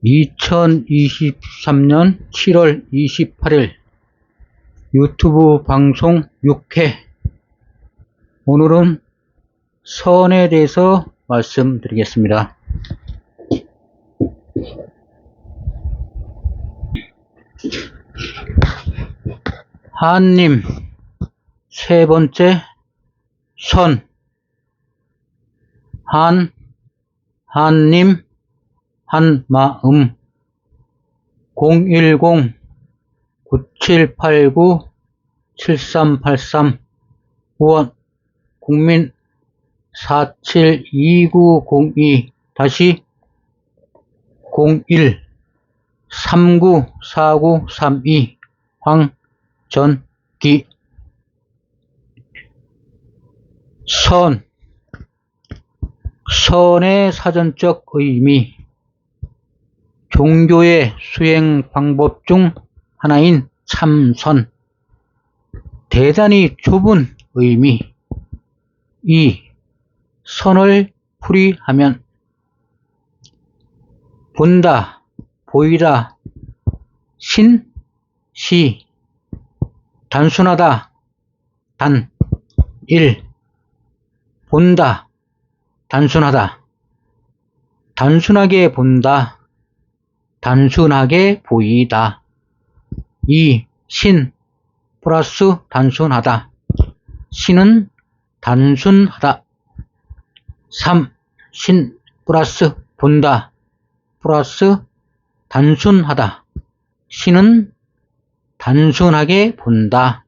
2023년 7월 28일 유튜브 방송 6회. 오늘은 선에 대해서 말씀드리겠습니다. 한님, 세 번째 선. 한님, 한마음. 010-9789-7383 후원 국민 472902 다시 01-394932 황전기. 선의 사전적 의미. 종교의 수행 방법 중 하나인 참선. 대단히 좁은 의미. 이 선을 풀이하면 본다, 보이다, 시, 단순하다, 단, 본다, 단순하다, 단순하게 본다, 단순하게 보이다. 2. 신 플러스 단순하다. 신은 단순하다. 3. 신 플러스 본다 플러스 단순하다. 신은 단순하게 본다.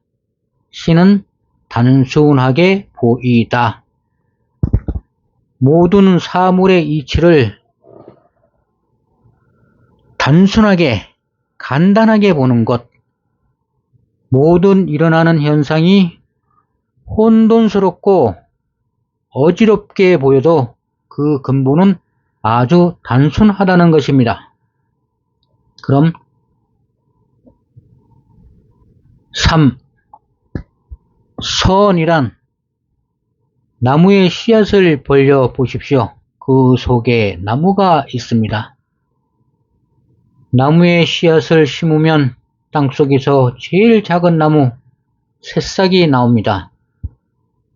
신은 단순하게 보이다. 모든 사물의 이치를 단순하게, 간단하게 보는 것. 모든 일어나는 현상이 혼돈스럽고 어지럽게 보여도 그 근본은 아주 단순하다는 것입니다. 그럼 3. 선이란 나무의 씨앗을 벌려 보십시오. 그 속에 나무가 있습니다. 나무의 씨앗을 심으면 땅속에서 제일 작은 나무, 새싹이 나옵니다.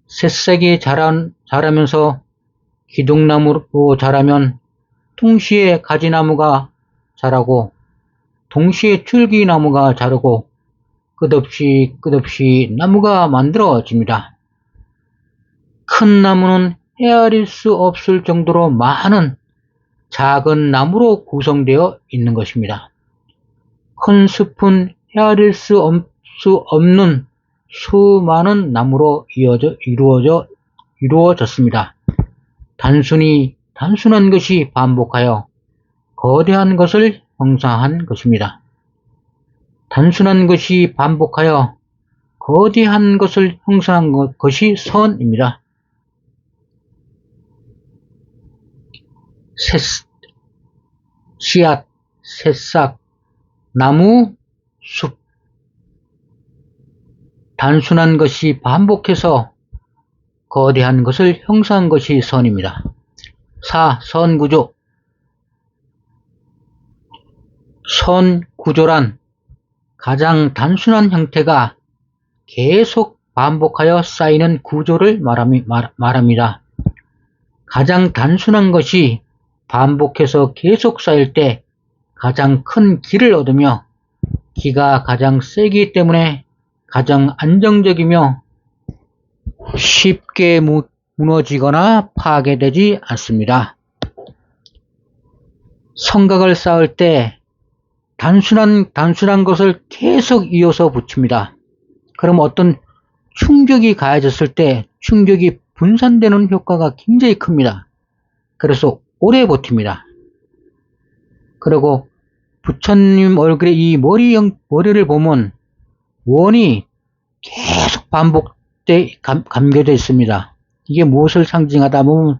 새싹이 자라면서 기둥나무로 자라면 동시에 가지나무가 자라고 동시에 줄기나무가 자라고 끝없이 나무가 만들어집니다. 큰 나무는 헤아릴 수 없을 정도로 많은 작은 나무로 구성되어 있는 것입니다. 큰 숲은 헤아릴 수 없는 수많은 나무로 이루어졌습니다. 단순한 것이 반복하여 거대한 것을 형성한 것입니다. 단순한 것이 반복하여 거대한 것을 형성한 것이 선입니다. 씨앗, 새싹, 나무, 숲. 단순한 것이 반복해서 거대한 것을 형성한 것이 선입니다. 4. 선구조. 선구조란 가장 단순한 형태가 계속 반복하여 쌓이는 구조를 말합니다. 가장 단순한 것이 반복해서 계속 쌓일 때 가장 큰 기를 얻으며 기가 가장 세기 때문에 가장 안정적이며 쉽게 무너지거나 파괴되지 않습니다. 성각을 쌓을 때 단순한 것을 계속 이어서 붙입니다. 그럼 어떤 충격이 가해졌을 때 충격이 분산되는 효과가 굉장히 큽니다. 그래서 오래 버팁니다. 그리고 부처님 얼굴에 이 머리를 보면 원이 계속 감겨져 있습니다. 이게 무엇을 상징하다 보면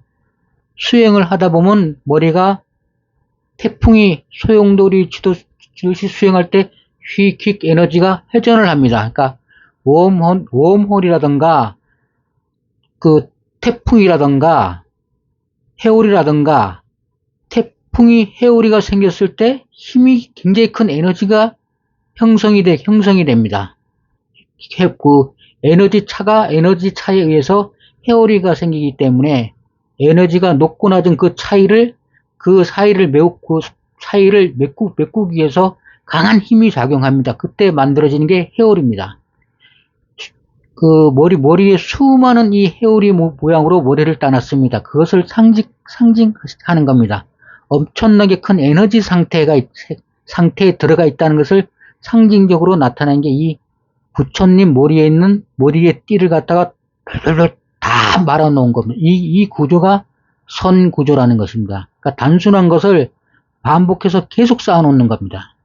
수행을 하다 보면 머리가 태풍이 소용돌이 치듯이 수행할 때 휙휙 에너지가 회전을 합니다. 그러니까 웜홀이라든가 그 태풍이라든가 해올이라든가 지풍이 회오리가 생겼을 때 힘이 굉장히 큰 에너지가 형성이 됩니다. 그 에너지 차에 의해서 회오리가 생기기 때문에 에너지가 높고 낮은 그 사이를 메꾸기 위해서 강한 힘이 작용합니다. 그때 만들어지는 게 회오리입니다. 그 머리에 수많은 이 회오리 모양으로 머리를 따놨습니다. 그것을 상징하는 겁니다. 엄청나게 큰 에너지 상태에 들어가 있다는 것을 상징적으로 나타낸 게 이 부처님 머리에 띠를 갖다가 덜덜덜 다 말아놓은 겁니다. 이 구조가 선구조라는 것입니다. 그러니까 단순한 것을 반복해서 계속 쌓아놓는 겁니다.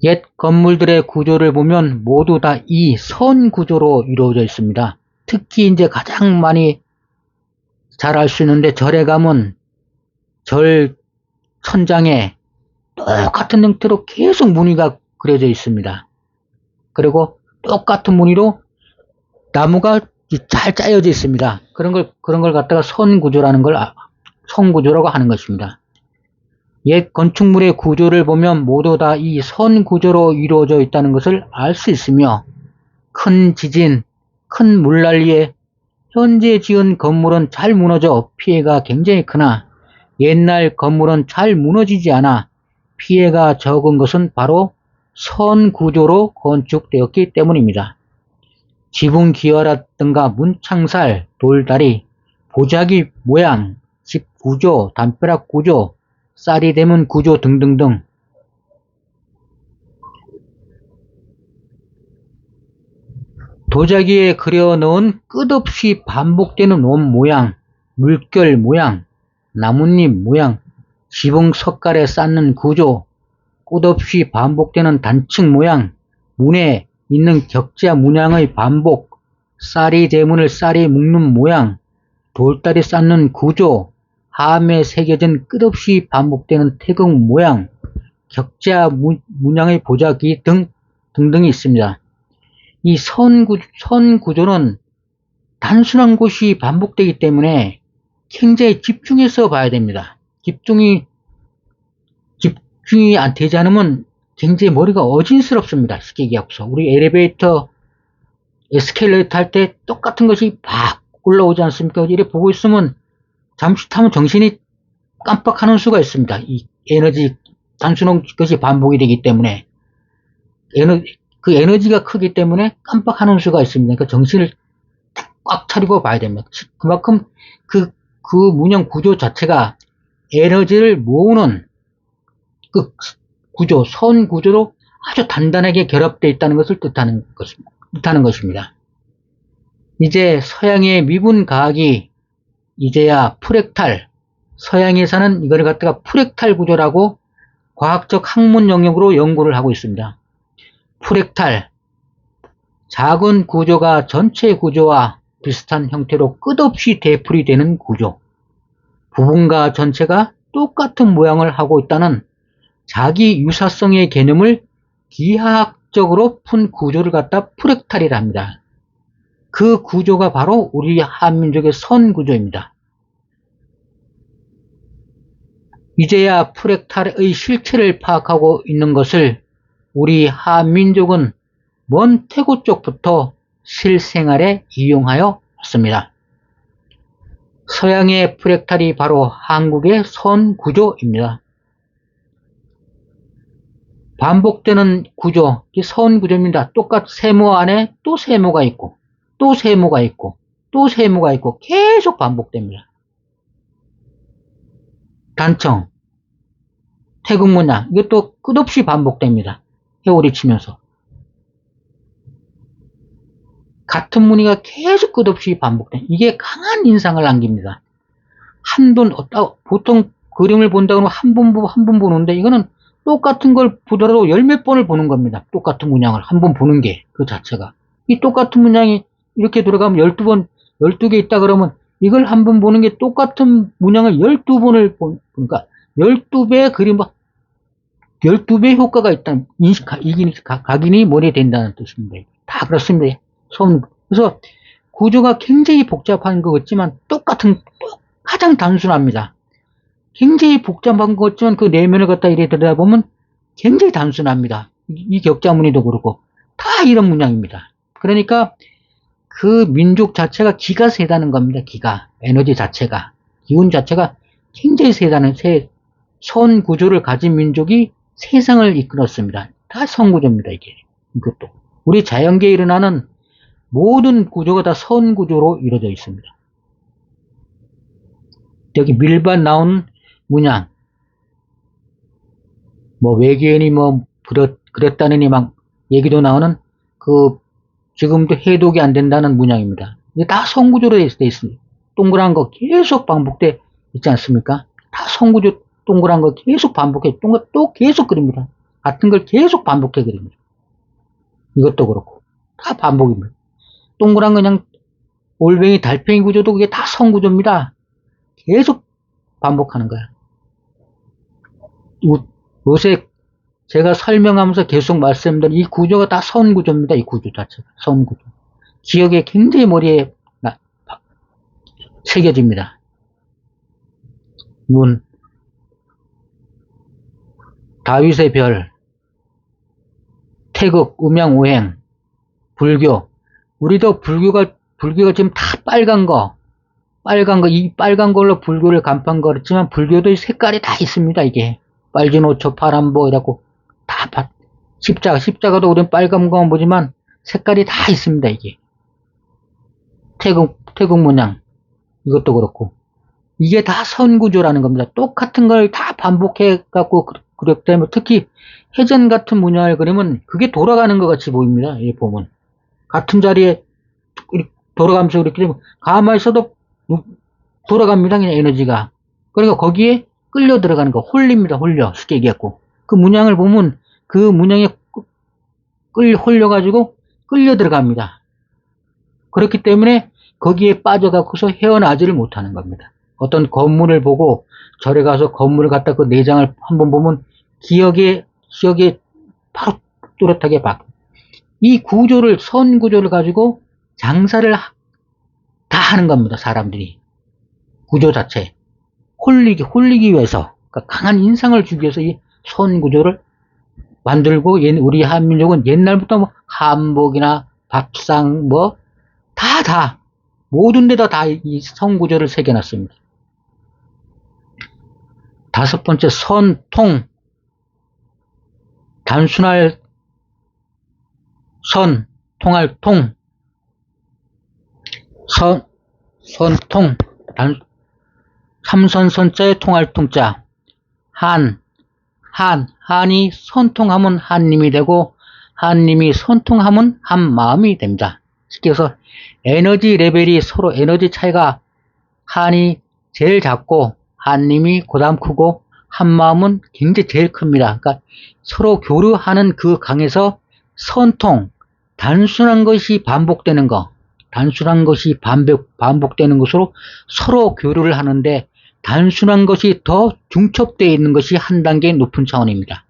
옛 건물들의 구조를 보면 모두 다 이 선구조로 이루어져 있습니다. 특히 이제 가장 많이 잘 알 수 있는데 절에 가면 절 천장에 똑같은 형태로 계속 무늬가 그려져 있습니다. 그리고 똑같은 무늬로 나무가 잘 짜여져 있습니다. 그런 걸 갖다가 선구조라고 하는 것입니다. 옛 건축물의 구조를 보면 모두 다 이 선구조로 이루어져 있다는 것을 알 수 있으며 큰 지진, 큰 물난리에 현재 지은 건물은 잘 무너져 피해가 굉장히 크나 옛날 건물은 잘 무너지지 않아 피해가 적은 것은 바로 선구조로 건축되었기 때문입니다. 지붕 기와라든가 문창살, 돌다리, 보자기 모양, 집 구조, 담벼락 구조, 쌀이 되면 구조 등등등 도자기에 그려넣은 끝없이 반복되는 원 모양, 물결 모양, 나뭇잎 모양, 지붕 석가래 쌓는 구조, 끝없이 반복되는 단층 모양, 문에 있는 격자 문양의 반복, 쌀이 대문을 쌀이 묶는 모양, 돌다리 쌓는 구조, 함에 새겨진 끝없이 반복되는 태극 모양, 격자 문양의 보자기 등등이 있습니다. 이 선구조는 단순한 곳이 반복되기 때문에 굉장히 집중해서 봐야 됩니다. 집중이 안 되지 않으면 굉장히 머리가 어진스럽습니다. 쉽게 얘기하고서. 우리 에스컬레이터 할 때 똑같은 것이 팍 올라오지 않습니까? 이렇게 보고 있으면 잠시 타면 정신이 깜빡하는 수가 있습니다. 이 단순한 것이 반복이 되기 때문에. 그 에너지가 크기 때문에 깜빡하는 수가 있습니다. 그러니까 정신을 꽉 차리고 봐야 됩니다. 그만큼 그 문양 구조 자체가 에너지를 모으는 그 구조, 선 구조로 아주 단단하게 결합되어 있다는 것을 뜻하는 것입니다. 이제 서양의 미분 과학이 이제야 프랙탈, 서양에서는 이걸 갖다가 프랙탈 구조라고 과학적 학문 영역으로 연구를 하고 있습니다. 프랙탈, 작은 구조가 전체 구조와 비슷한 형태로 끝없이 되풀이 되는 구조, 부분과 전체가 똑같은 모양을 하고 있다는 자기 유사성의 개념을 기하학적으로 푼 구조를 갖다 프랙탈이라 합니다. 그 구조가 바로 우리 한민족의 선구조입니다. 이제야 프랙탈의 실체를 파악하고 있는 것을 우리 한민족은 먼 태고 쪽부터 실생활에 이용하여 왔습니다. 서양의 프랙탈이 바로 한국의 선구조입니다. 반복되는 구조, 선구조입니다. 세모 안에 또 세모가 있고, 또 세모가 있고, 또 세모가 있고, 계속 반복됩니다. 단청, 태극 문양, 이것도 끝없이 반복됩니다. 회오리 치면서. 같은 무늬가 계속 끝없이 반복돼. 이게 강한 인상을 남깁니다. 보통 그림을 본다고 하면 한 번 보는데 이거는 똑같은 걸 보더라도 열 몇 번을 보는 겁니다. 똑같은 문양을 한 번 보는 게 그 자체가. 이 똑같은 문양이 이렇게 들어가면 12개 있다 그러면 이걸 한 번 보는 게 똑같은 문양을 12번을 보니까 12배의 그림, 12배의 효과가 있다는 각인이 머리에 된다는 뜻입니다. 다 그렇습니다. 그래서 구조가 굉장히 복잡한 것 같지만 가장 단순합니다. 굉장히 복잡한 것 같지만 그 내면을 갖다 이래 들여다보면 굉장히 단순합니다. 이 격자무늬도 그렇고 다 이런 문양입니다. 그러니까 그 민족 자체가 기가 세다는 겁니다. 기가 에너지 자체가 기운 자체가 굉장히 세다는 선 구조를 가진 민족이 세상을 이끌었습니다. 다 선 구조입니다. 이것도 우리 자연계에 일어나는 모든 구조가 다 선 구조로 이루어져 있습니다. 여기 밀반 나온 문양, 뭐 외계인이 뭐 그랬다느니 막 얘기도 나오는 그 지금도 해독이 안 된다는 문양입니다. 이게 다 선구조로 돼 있습니다. 동그란 거 계속 반복돼 있지 않습니까? 다 선구조 동그란 거 계속 반복해, 또 계속 그립니다. 같은 걸 계속 반복해 그립니다. 이것도 그렇고 다 반복입니다. 동그란 거 그냥 올뱅이 달팽이 구조도 그게 다 선구조입니다. 계속 반복하는 거야. 요새 제가 설명하면서 계속 말씀드린 이 구조가 다 선구조입니다. 이 구조 자체가 선구조. 기억에 굉장히 머리에 새겨집니다. 문, 다윗의 별, 태극, 음양, 오행, 불교. 우리도 불교가 지금 다 빨간 거, 이 빨간 걸로 불교를 간판 걸었지만 불교도 색깔이 다 있습니다. 이게 빨주노초, 파란보 이라고 다 십자가도 우리는 빨간 거만 보지만 색깔이 다 있습니다. 이게 태국 문양 이것도 그렇고 이게 다 선구조라는 겁니다. 똑같은 걸 다 반복해 갖고 그렸기 때문에 특히 해전 같은 문양을 그리면 그게 돌아가는 것 같이 보입니다. 이 보면 같은 자리에 돌아가면서 그렇게 되면 가만히 있어도 돌아갑니다. 그냥 에너지가. 그러니까 거기에 끌려 들어가는 거 홀립니다. 홀려 쉽게 얘기했고 그 문양을 보면 그 문양에 홀려가지고 끌려 들어갑니다. 그렇기 때문에 거기에 빠져갖고서 헤어나지를 못하는 겁니다. 어떤 건물을 보고 절에 가서 건물을 갖다 그 내장을 한번 보면 기억에 바로 뚜렷하게 박혀. 이 구조를 선 구조를 가지고 장사를 다 하는 겁니다. 사람들이 구조 자체 홀리기 위해서 그러니까 강한 인상을 주기 위해서 이 선 구조를 만들고 우리 한민족은 옛날부터 뭐 한복이나 밥상 뭐 다 모든 데다 다 이 선 구조를 새겨놨습니다. 다섯 번째 선통 단순할 선 통할 통 선통 삼선선자의 통할 통자 한이 선통하면 한님이 되고 한님이 선통하면 한마음이 됩니다. 쉽게 해서 에너지 레벨이 서로 에너지 차이가 한이 제일 작고 한님이 그다음 크고 한마음은 굉장히 제일 큽니다. 그러니까 서로 교류하는 그 강에서 선통 단순한 것이 반복되는 거 단순한 것이 반복되는 것으로 서로 교류를 하는데 단순한 것이 더 중첩되어 있는 것이 한 단계 높은 차원입니다.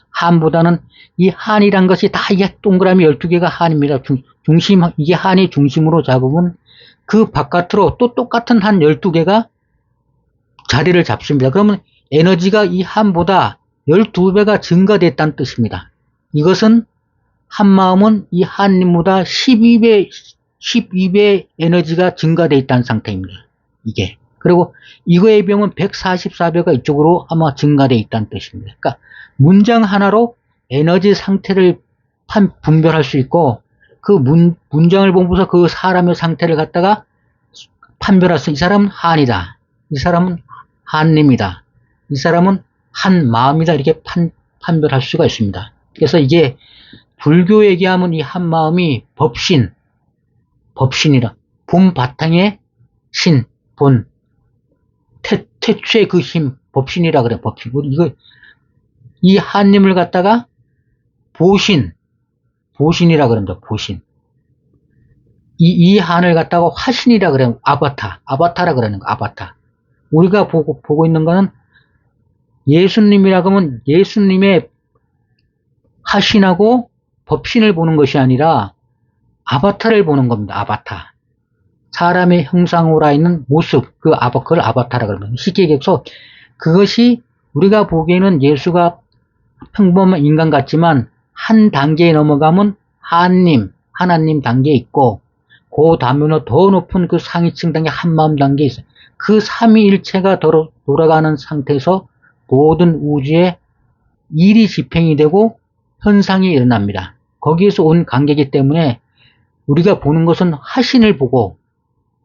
한보다는 이 한이란 것이 다 이게 동그라미 12개가 한입니다. 이게 한이 중심으로 잡으면 그 바깥으로 또 똑같은 한 12개가 자리를 잡습니다. 그러면 에너지가 이 한보다 12배가 증가됐다는 뜻입니다. 이것은 한마음은 이 한님보다 12배 에너지가 증가되어 있다는 상태입니다. 이게. 그리고 이거에 비하면 144배가 이쪽으로 아마 증가되어 있다는 뜻입니다. 그러니까 문장 하나로 에너지 상태를 분별할 수 있고 그 문장을 보면서 그 사람의 상태를 갖다가 판별할 수, 이 사람은 한이다. 이 사람은 한님이다. 이 사람은 한마음이다. 이렇게 판별할 수가 있습니다. 그래서 이게 불교 얘기하면 이 한마음이 법신이라. 본 바탕의 신, 본. 태초의 그 힘, 법신이라 그래, 법신. 이 한님을 갖다가 보신이라 그럽니다, 보신. 이 한을 갖다가 화신이라 그래요, 아바타라 그러는 거, 아바타. 우리가 보고 있는 거는 예수님이라 그러면 예수님의 화신하고 법신을 보는 것이 아니라 아바타를 보는 겁니다, 아바타. 사람의 형상으로 있는 모습, 그걸 아바타라 그러면 쉽게 얘기해서 그것이 우리가 보기에는 예수가 평범한 인간 같지만 한 단계에 넘어가면 하나님 단계에 있고 그 다음에는 더 높은 그 상위층 단계 한마음 단계에 있어요. 그 삼위일체가 돌아가는 상태에서 모든 우주의 일이 집행이 되고 현상이 일어납니다. 거기에서 온 관계이기 때문에 우리가 보는 것은 하신을 보고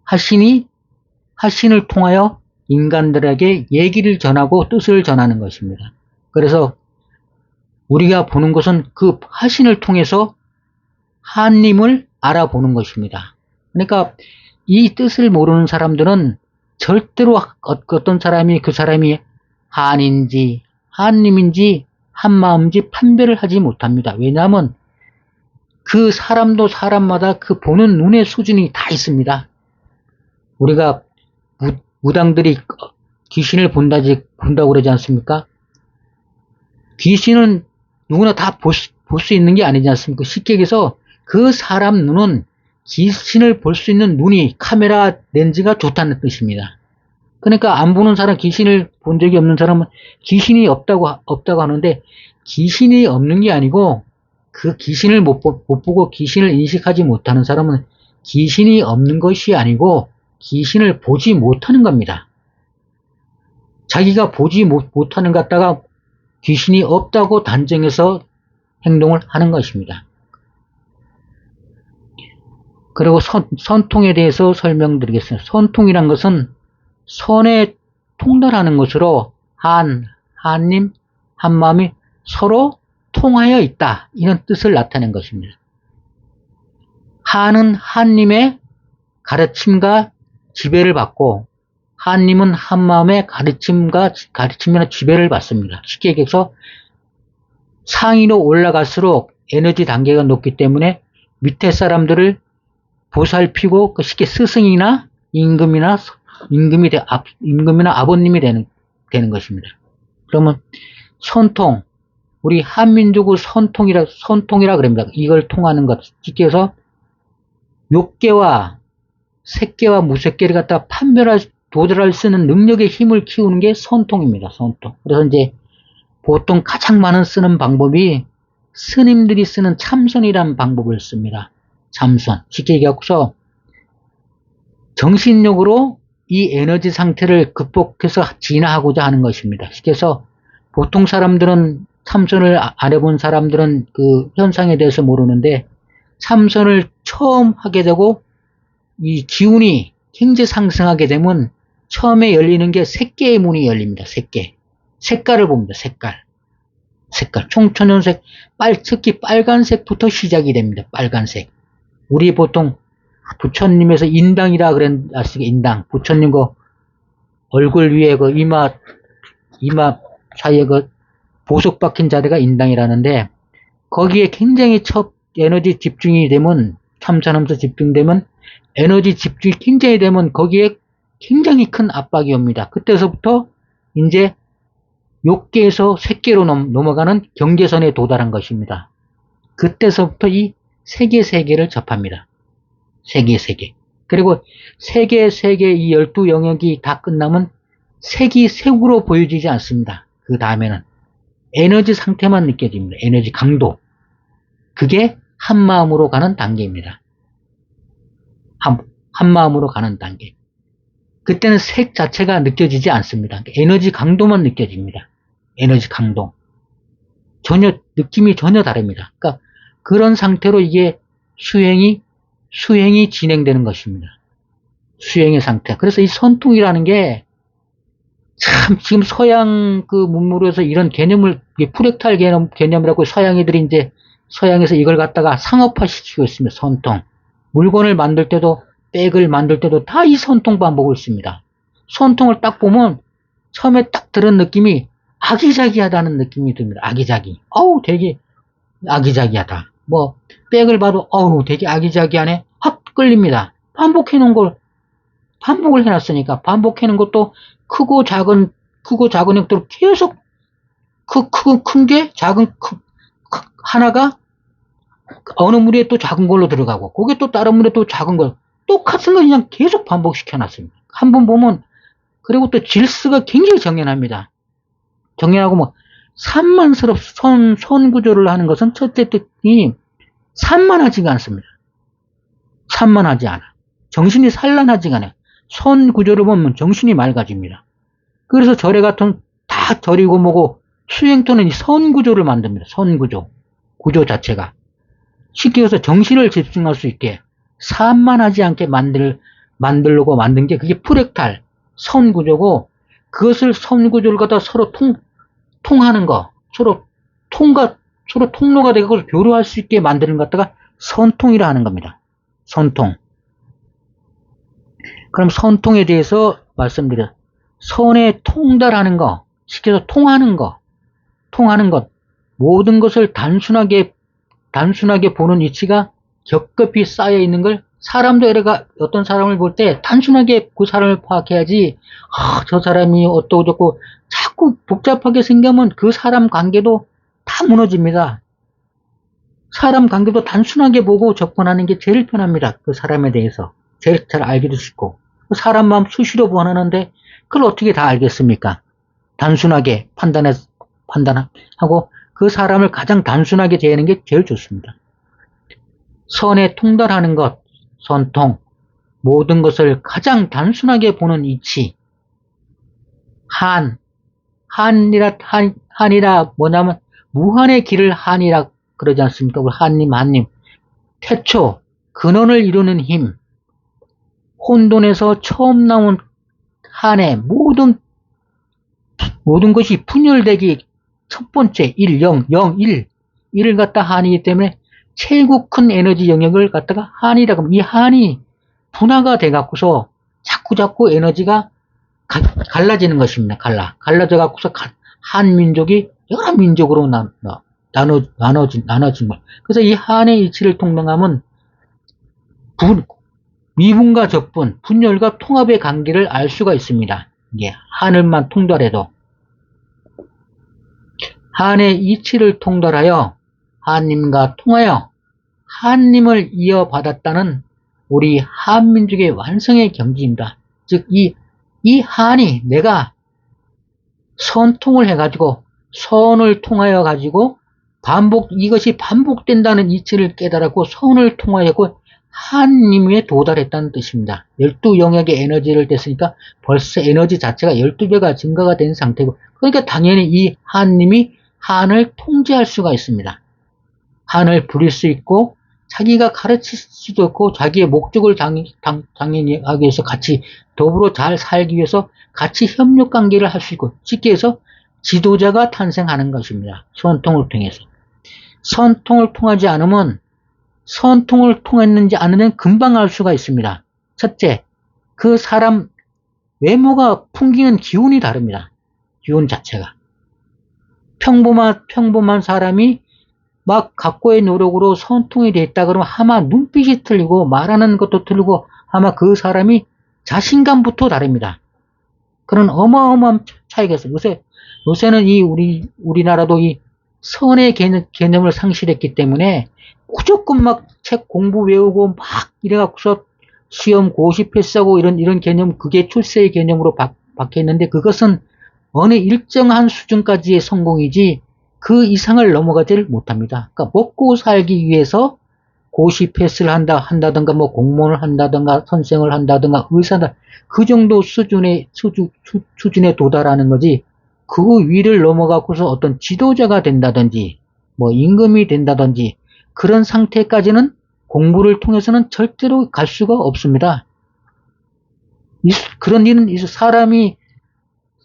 하신을 통하여 인간들에게 얘기를 전하고 뜻을 전하는 것입니다. 그래서 우리가 보는 것은 그 하신을 통해서 하나님을 알아보는 것입니다. 그러니까 이 뜻을 모르는 사람들은 절대로 어떤 사람이 그 사람이 하나님인지 하나님인지 한마음인지 판별을 하지 못합니다. 왜냐하면 그 사람도 사람마다 그 보는 눈의 수준이 다 있습니다. 우리가 무당들이 귀신을 본다고 그러지 않습니까? 귀신은 누구나 다 볼 수 있는 게 아니지 않습니까? 쉽게 얘기해서 그 사람 눈은 귀신을 볼 수 있는 눈이 카메라 렌즈가 좋다는 뜻입니다. 그러니까 안 보는 사람, 귀신을 본 적이 없는 사람은 귀신이 없다고 하는데 귀신이 없는 게 아니고 그 귀신을 못 보고 귀신을 인식하지 못하는 사람은 귀신이 없는 것이 아니고 귀신을 보지 못하는 겁니다. 자기가 보지 못하는 것 갖다가 귀신이 없다고 단정해서 행동을 하는 것입니다. 그리고 선통에 대해서 설명드리겠습니다. 선통이란 것은 선에 통달하는 것으로 하나님, 한마음이 서로 통하여 있다. 이런 뜻을 나타낸 것입니다. 하는 하나님의 가르침과 지배를 받고 하나님은 한마음의 가르침이나 지배를 받습니다. 쉽게 얘기해서 상위로 올라갈수록 에너지 단계가 높기 때문에 밑에 사람들을 보살피고 쉽게 스승이나 임금이나 아버님이 되는 것입니다. 그러면 선통, 우리 한민족의 선통이라 그럽니다. 이걸 통하는 것. 쉽게 해서 욕계와 색계와 무색계를 갖다 도달할 수 있는 능력의 힘을 키우는 게 선통입니다. 선통. 그래서 이제 보통 가장 많은 쓰는 방법이 스님들이 쓰는 참선이라는 방법을 씁니다. 참선. 쉽게 얘기하고서 정신력으로 이 에너지 상태를 극복해서 진화하고자 하는 것입니다. 쉽게 해서 보통 사람들은 참선을 안 해본 사람들은 그 현상에 대해서 모르는데 참선을 처음 하게 되고 이 기운이 굉장히 상승하게 되면 처음에 열리는 게 색계의 문이 열립니다. 색깔을 봅니다. 색깔. 총천연색, 특히 빨간색부터 시작이 됩니다. 빨간색. 우리 보통 부처님에서 인당이라 아시겠 인당. 부처님 그 얼굴 위에 그 이마 사이에 그 보석 박힌 자리가 인당이라는데 거기에 굉장히 에너지 집중이 되면 참선하면서 집중되면 에너지 집중이 굉장히 되면 거기에 굉장히 큰 압박이 옵니다. 그때서부터 이제 욕계에서 색계로 넘어가는 경계선에 도달한 것입니다. 그때서부터 이 세계를 접합니다. 세계. 그리고 세계 이 12영역이 다 끝나면 색이 색으로 보여지지 않습니다. 그 다음에는 에너지 상태만 느껴집니다. 에너지 강도. 그게 한마음으로 가는 단계입니다. 한마음으로 가는 단계. 그때는 색 자체가 느껴지지 않습니다. 에너지 강도만 느껴집니다. 에너지 강도. 느낌이 전혀 다릅니다. 그러니까 그런 상태로 이게 수행이 진행되는 것입니다. 수행의 상태. 그래서 이 선통이라는 게 참 지금 서양 그 문물에서 이런 개념을 프랙탈 개념이라고 서양애들이 이제 서양에서 이걸 갖다가 상업화 시키고 있습니다. 선통. 물건을 만들 때도 백을 만들 때도 다 이 선통 방법을 씁니다. 선통을 딱 보면 처음에 딱 들은 느낌이 아기자기하다는 느낌이 듭니다. 아기자기. 되게 아기자기하다. 백을 봐도 되게 아기자기하네. 확 끌립니다. 반복해놓은 걸 반복을 해놨으니까 반복해놓은 것도 크고 작은 액도로 계속 큰 게 하나가 어느 물에 또 작은 걸로 들어가고 거기에 또 다른 물에 또 작은 걸 똑같은 걸 그냥 계속 반복시켜 놨습니다. 한 번 보면 그리고 또 질서가 굉장히 정연합니다. 정연하고 뭐 산만스럽 선 구조를 하는 것은 첫째 뜻이 산만하지가 않습니다. 산만하지 않아. 정신이 산란하지가 않아요. 선 구조를 보면 정신이 맑아집니다. 그래서 절에 같은 다 절이고 뭐고 수행토는 이 선 구조를 만듭니다. 선 구조. 구조 자체가. 쉽게 해서 정신을 집중할 수 있게 산만하지 않게 만들려고 만든 게 그게 프랙탈, 선 구조고 그것을 선 구조를 갖다 서로 통하는 거, 서로 통로가 되고 그걸 교류할 수 있게 만드는 것 갖다가 선통이라 하는 겁니다. 선통. 그럼 선통에 대해서 말씀드려. 선에 통달하는 거, 쉽게 해서 통하는 것. 모든 것을 단순하게 보는 이치가 겹겹이 쌓여 있는 걸 사람도 어떤 사람을 볼 때 단순하게 그 사람을 파악해야지, 저 사람이 어떠고 자꾸 복잡하게 생기면 그 사람 관계도 다 무너집니다. 사람 관계도 단순하게 보고 접근하는 게 제일 편합니다. 그 사람에 대해서. 제일 잘 알기도 쉽고. 사람 마음 수시로 보완하는데 그걸 어떻게 다 알겠습니까? 단순하게 판단하고 그 사람을 가장 단순하게 대하는 게 제일 좋습니다. 선에 통달하는 것, 선통, 모든 것을 가장 단순하게 보는 이치, 한이라 뭐냐면 무한의 길을 한이라 그러지 않습니까? 우리 한님. 태초, 근원을 이루는 힘, 혼돈에서 처음 나온 한의 모든 것이 분열되기 첫 번째 1, 0, 1을 갖다 한이기 때문에 최고 큰 에너지 영역을 갖다가 한이라고 하면 이 한이 분화가 돼 갖고서 자꾸 에너지가 갈라지는 것입니다. 갈라져 갖고서 한 민족이 여러 민족으로 나눠진 것. 그래서 이 한의 이치를 통명하면 미분과 적분, 분열과 통합의 관계를 알 수가 있습니다. 이게 하늘만 통달해도. 한의 이치를 통달하여 한님과 통하여 한님을 이어받았다는 우리 한민족의 완성의 경지입니다. 즉, 이 한이 내가 선통을 해가지고 선을 통하여 가지고 이것이 반복된다는 이치를 깨달았고 선을 통하여 한님에 도달했다는 뜻입니다. 12영역의 에너지를 뗐으니까 벌써 에너지 자체가 12배가 증가가 된 상태고, 그러니까 당연히 이 한님이 한을 통제할 수가 있습니다. 한을 부릴 수 있고 자기가 가르칠 수도 있고 자기의 목적을 당연히 하기 위해서 같이 더불어 잘 살기 위해서 같이 협력 관계를 할 수 있고, 쉽게 해서 지도자가 탄생하는 것입니다. 선통을 통해서. 선통을 통하지 않으면 선통을 통했는지 아니면 금방 알 수가 있습니다. 첫째, 그 사람 외모가 풍기는 기운이 다릅니다. 기운 자체가. 평범한 사람이 막 각고의 노력으로 선통이 됐다 그러면 아마 눈빛이 틀리고 말하는 것도 틀리고 아마 그 사람이 자신감부터 다릅니다. 그런 어마어마한 차이가 있어요. 요새는 우리나라도 이 선의 개념을 상실했기 때문에 무조건 막 책 공부 외우고 막 이래갖고서 시험 고시 패스하고 이런 개념, 그게 출세의 개념으로 박혀있는데 그것은 어느 일정한 수준까지의 성공이지 그 이상을 넘어가지를 못합니다. 그러니까 먹고 살기 위해서 고시 패스를 한다든가 뭐 공무원을 한다든가 선생을 한다든가 의사다, 그 정도 수준에 도달하는 거지 그 위를 넘어가고서 어떤 지도자가 된다든지 뭐 임금이 된다든지 그런 상태까지는 공부를 통해서는 절대로 갈 수가 없습니다. 그런 일은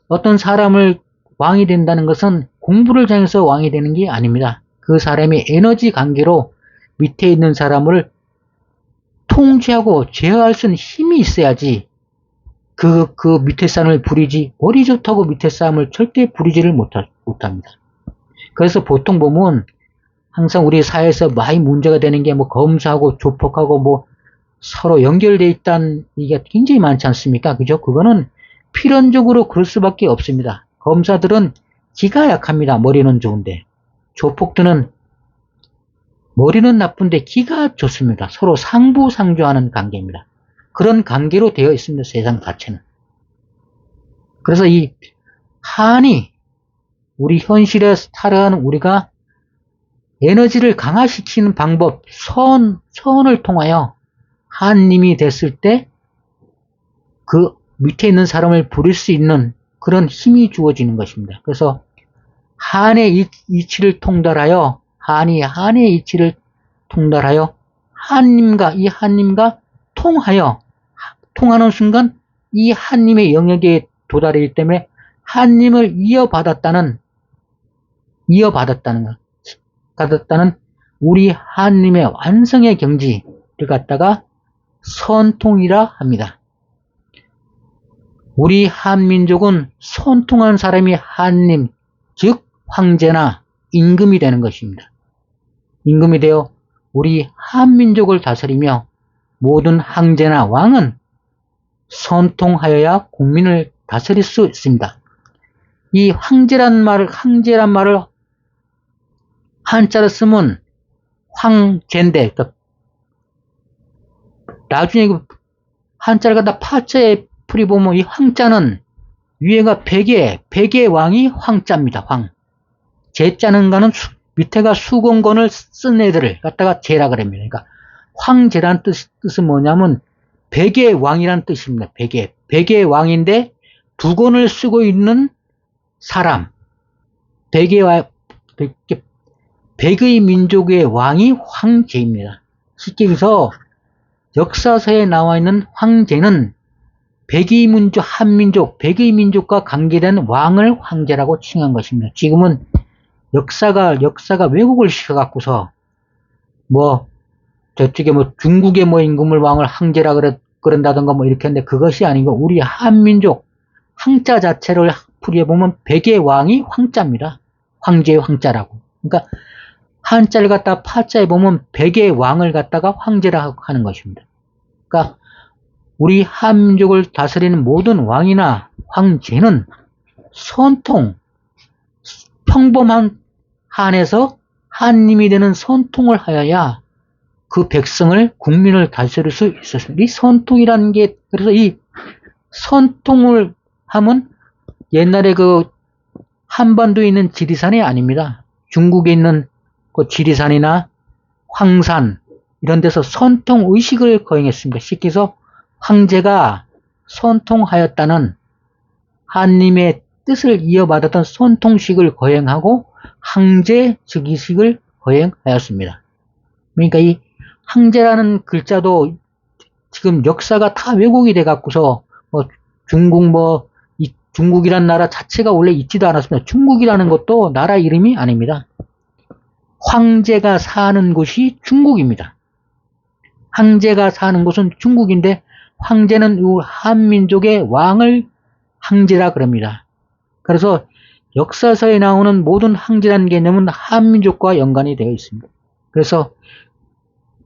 어떤 사람을 왕이 된다는 것은 공부를 통해서 왕이 되는 게 아닙니다. 그 사람의 에너지 관계로 밑에 있는 사람을 통제하고 제어할 수 있는 힘이 있어야지 그 밑에 사람을 부리지, 머리 좋다고 밑에 사람을 절대 부리지를 못합니다. 그래서 보통 보면 항상 우리 사회에서 많이 문제가 되는 게 뭐 검사하고 조폭하고 뭐 서로 연결되어 있다는 얘기가 굉장히 많지 않습니까? 그죠? 그거는 필연적으로 그럴 수밖에 없습니다. 검사들은 기가 약합니다. 머리는 좋은데. 조폭들은 머리는 나쁜데 기가 좋습니다. 서로 상부상조하는 관계입니다. 그런 관계로 되어 있습니다. 세상 자체는. 그래서 이 한이 우리 현실에 살아가는 우리가 에너지를 강화시키는 방법, 선을 통하여 한님이 됐을 때 그 밑에 있는 사람을 부릴 수 있는 그런 힘이 주어지는 것입니다. 그래서 한의 이치를 통달하여 한의 이치를 통달하여 이 한님과 통하는 순간 이 한님의 영역에 도달하기 때문에 한님을 이어받았다는 우리 한님의 완성의 경지를 갖다가 선통이라 합니다. 우리 한민족은 선통한 사람이 한님, 즉 황제나 임금이 되는 것입니다. 임금이 되어 우리 한민족을 다스리며 모든 황제나 왕은 선통하여야 국민을 다스릴 수 있습니다. 이 황제란 말을 한자로 쓰면 황제인데, 나중에 한자를 갖다 파자에 풀이보면 이 황자는 위에가 백의 왕이 황자입니다. 제자는 가는 밑에가 수공건을 쓴 애들을 갖다가 제라 그럽니다. 그러니까 황제란 뜻은 뭐냐면 백의 왕이란 뜻입니다. 백의 왕인데 두 권을 쓰고 있는 사람, 백의 민족의 왕이 황제입니다. 쉽게 해서 역사서에 나와 있는 황제는 백의 민족과 관계된 왕을 황제라고 칭한 것입니다. 지금은 역사가 왜곡을 시켜갖고서 저쪽에 중국의 임금을 왕을 황제라 그런다던가 이렇게 했는데 그것이 아니고 우리 한민족 황자 자체를 풀이해보면 백의 왕이 황자입니다. 황제의 황자라고. 그러니까 한자를 갖다 파자에 보면 백의 왕을 갖다가 황제라 하는 것입니다. 그러니까 우리 한민족을 다스리는 모든 왕이나 황제는 평범한 한에서 한님이 되는 선통을 하여야 그 백성을, 국민을 다스릴 수 있었습니다. 이 선통이라는 게, 그래서 이 선통을 하면 옛날에 한반도에 있는 지리산이 아닙니다. 중국에 있는 그 지리산이나 황산, 이런 데서 선통 의식을 거행했습니다. 쉽게 해서 황제가 선통하였다는 한님의 뜻을 이어받았던 선통식을 거행하고 황제 즉위식을 거행하였습니다. 그러니까 이 황제라는 글자도 지금 역사가 다 왜곡이 돼 갖고서 중국이란 나라 자체가 원래 있지도 않았습니다. 중국이라는 것도 나라 이름이 아닙니다. 황제가 사는 곳이 중국입니다. 황제가 사는 곳은 중국인데 황제는 이 한민족의 왕을 황제라 그럽니다. 그래서 역사서에 나오는 모든 황제라는 개념은 한민족과 연관이 되어 있습니다. 그래서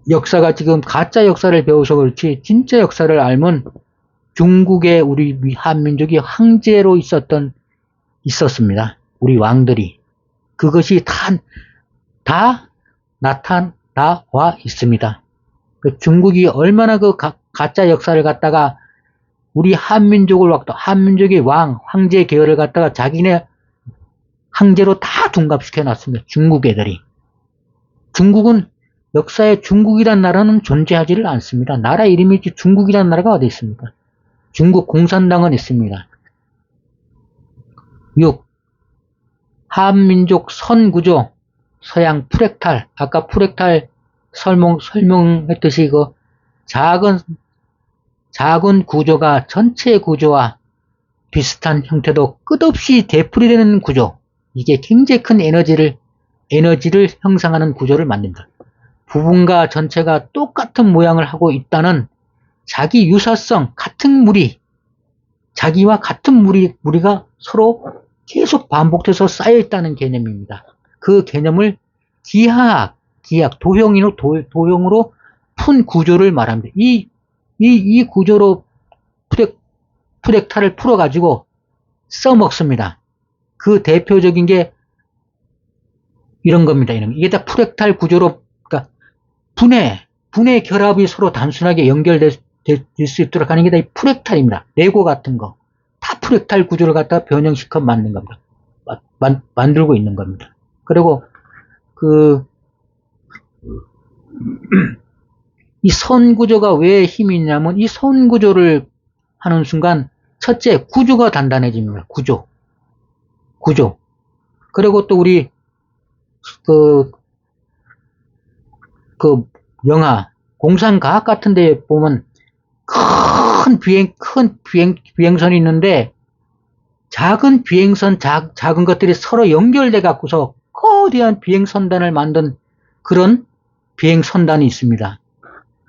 역사가 지금 가짜 역사를 배워서 그렇지 진짜 역사를 알면 중국의 우리 한민족이 황제로 있었습니다. 우리 왕들이. 그것이 다 나타나와 있습니다. 중국이 얼마나 가짜 역사를 갖다가 우리 한민족의 황제 계열을 갖다가 자기네 황제로 다 둔갑시켜 놨습니다. 중국 애들이. 중국은 역사에 중국이란 나라는 존재하지를 않습니다. 나라 이름이지 중국이란 나라가 어디 있습니까? 중국 공산당은 있습니다. 6. 한민족 선구조, 서양 프랙탈. 아까 프랙탈 설명했듯이 작은 구조가 전체 구조와 비슷한 형태도 끝없이 되풀이되는 구조. 이게 굉장히 큰 에너지를 형성하는 구조를 만든다. 부분과 전체가 똑같은 모양을 하고 있다는 자기 유사성, 자기와 같은 무리가 서로 계속 반복돼서 쌓여있다는 개념입니다. 그 개념을 기하학, 도형으로 푼 구조를 말합니다. 이 구조로 프랙탈을 풀어가지고 써먹습니다. 그 대표적인 게 이런 겁니다. 이게 다 프랙탈 구조로, 그러니까 분의 결합이 서로 단순하게 연결될 수 있도록 하는 게 다 이 프랙탈입니다. 레고 같은 거. 다 프랙탈 구조를 갖다가 변형시켜 만든 겁니다. 만들고 있는 겁니다. 그리고 이 선 구조가 왜 힘이 있냐면 이 선 구조를 하는 순간 첫째 구조가 단단해집니다. 구조. 그리고 또 우리 영하 공상과학 같은 데 보면 큰 비행선이 있는데 작은 비행선 작은 것들이 서로 연결돼 갖고서 거대한 비행선단을 만든 그런 비행선단이 있습니다.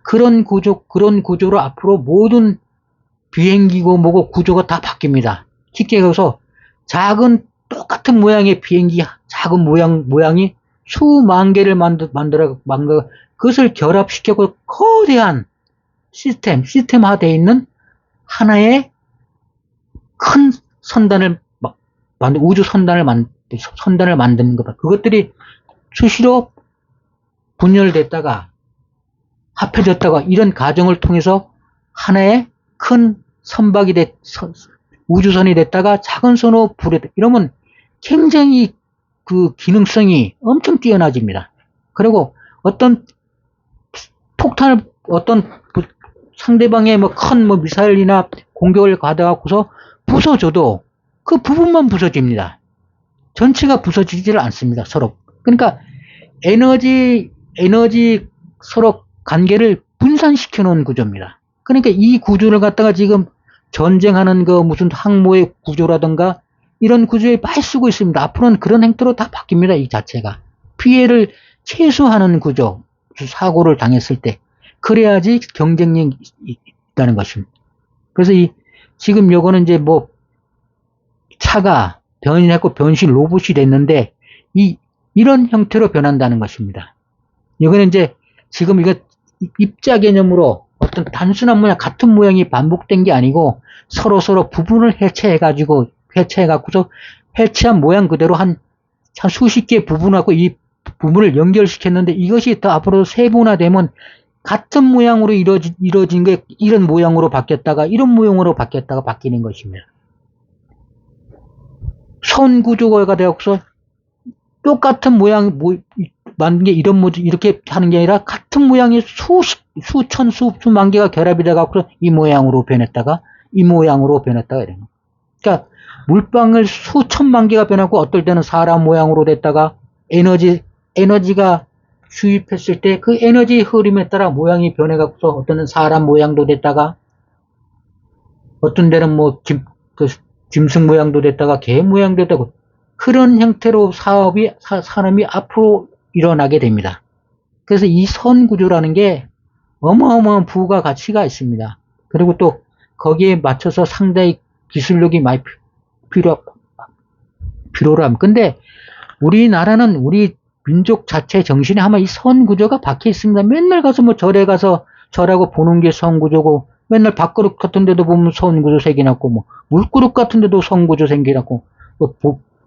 그런 구조로 앞으로 모든 비행기고 뭐고 구조가 다 바뀝니다. 쉽게 얘기해서 똑같은 모양의 비행기 작은 모양이 수만 개를 만들어 그것을 결합시켜서 거대한 시스템화되어 있는 하나의 큰 선단을 우주 선단을 만드는 거다. 그것들이 수시로 분열됐다가 합해졌다가 이런 과정을 통해서 하나의 큰 선박이 우주선이 됐다가 작은 선으로 이러면 굉장히 그 기능성이 엄청 뛰어나집니다. 그리고 어떤 상대방의 큰 미사일이나 공격을 가다가고서 부서져도 그 부분만 부서집니다. 전체가 부서지지를 않습니다. 서로. 그러니까 에너지 서로 관계를 분산시켜 놓은 구조입니다. 그러니까 이 구조를 갖다가 지금 전쟁하는 무슨 항모의 구조라든가 이런 구조에 많이 쓰고 있습니다. 앞으로는 그런 행태로 다 바뀝니다. 이 자체가. 피해를 최소화하는 구조. 사고를 당했을 때. 그래야지 경쟁력이 있다는 것입니다. 그래서 지금 요거는 이제 차가 변신했고 변신 로봇이 됐는데 이런 형태로 변한다는 것입니다. 이거는 이제 지금 이거 입자 개념으로 어떤 단순한 모양, 같은 모양이 반복된 게 아니고 서로 부분을 해체해갖고서 해체한 모양 그대로 한 수십 개 부분하고 이 부분을 연결시켰는데 이것이 더 앞으로 세분화되면 같은 모양으로 이루어진 게 이런 모양으로 바뀌었다가 이런 모양으로 바뀌었다가 바뀌는 것입니다. 선 구조가 되어서 똑같은 모양 만든 게 이렇게 하는 게 아니라 같은 모양이 수천 수만 개가 결합이 돼갖고 이 모양으로 변했다가 이 모양으로 변했다가 이런 거. 그러니까 물방울 수천만 개가 변하고 어떨 때는 사람 모양으로 됐다가 에너지가 주입했을 때 그 에너지 흐름에 따라 모양이 변해갖고서 어떤 데는 사람 모양도 됐다가 어떤 데는 짐승 모양도 됐다가 개 모양도 되고 그런 형태로 산업이 앞으로 일어나게 됩니다. 그래서 이 선 구조라는 게 어마어마한 부가 가치가 있습니다. 그리고 또 거기에 맞춰서 상당히 기술력이 많이 필요로 합니다. 근데 우리나라는 우리 민족 자체 정신에 아마 이 선 구조가 박혀 있습니다. 맨날 가서 절에 가서 절하고 보는 게 선 구조고 맨날 밥그릇 같은 데도 보면 선 구조 새겨놨고 물그릇 같은 데도 선 구조 새겨놨고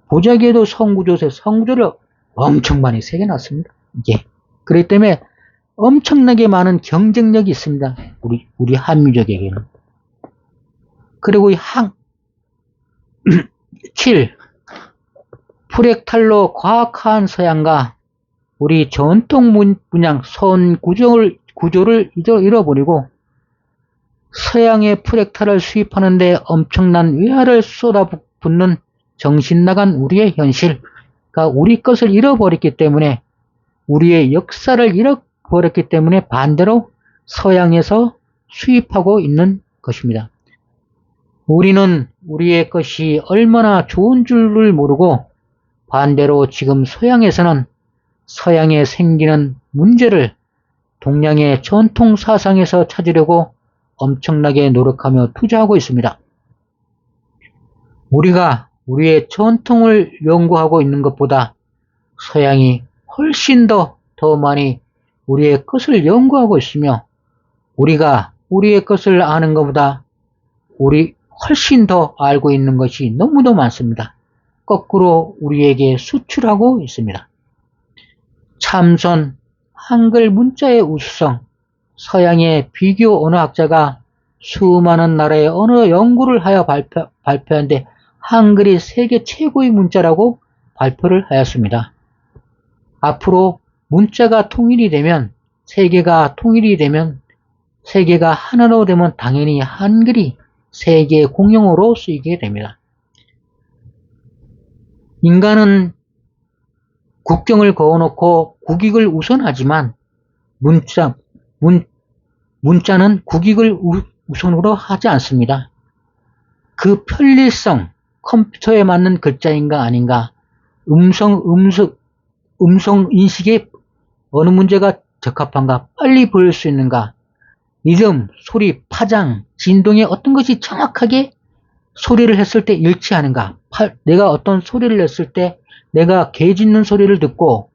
보자기에도 선 구조를 엄청 많이 새겨놨습니다. 이게 그렇기 때문에 엄청나게 많은 경쟁력이 있습니다. 우리 한민족에게는. 그리고 7. 프랙탈로 과학한 서양과 우리 전통 문양 선 구조를 잃어버리고 서양의 프랙탈을 수입하는데 엄청난 위화를 쏟아붓는 정신나간 우리의 현실, 그러니까 우리 것을 잃어버렸기 때문에 우리의 역사를 잃어버렸기 때문에 반대로 서양에서 수입하고 있는 것입니다. 우리는 우리의 것이 얼마나 좋은 줄을 모르고 반대로 지금 서양에서는 서양에 생기는 문제를 동양의 전통 사상에서 찾으려고 엄청나게 노력하며 투자하고 있습니다. 우리가 우리의 전통을 연구하고 있는 것보다 서양이 훨씬 더 많이 우리의 것을 연구하고 있으며 우리가 우리의 것을 아는 것보다 훨씬 더 알고 있는 것이 너무도 많습니다. 거꾸로 우리에게 수출하고 있습니다. 참선, 한글 문자의 우수성, 서양의 비교 언어학자가 수많은 나라의 언어 연구를 하여 발표한데 한글이 세계 최고의 문자라고 발표를 하였습니다. 앞으로 문자가 통일이 되면, 세계가 통일이 되면, 세계가 하나로 되면 당연히 한글이 세계 공용어로 쓰이게 됩니다. 인간은 국경을 그어놓고 국익을 우선하지만 문자는 국익을 우선으로 하지 않습니다. 그 편리성, 컴퓨터에 맞는 글자인가 아닌가, 음성 인식에 어느 문제가 적합한가, 빨리 보일 수 있는가, 리듬, 소리, 파장, 진동에 어떤 것이 정확하게 소리를 했을 때 일치하는가, 내가 어떤 소리를 냈을 때 내가 개 짖는 소리를 듣고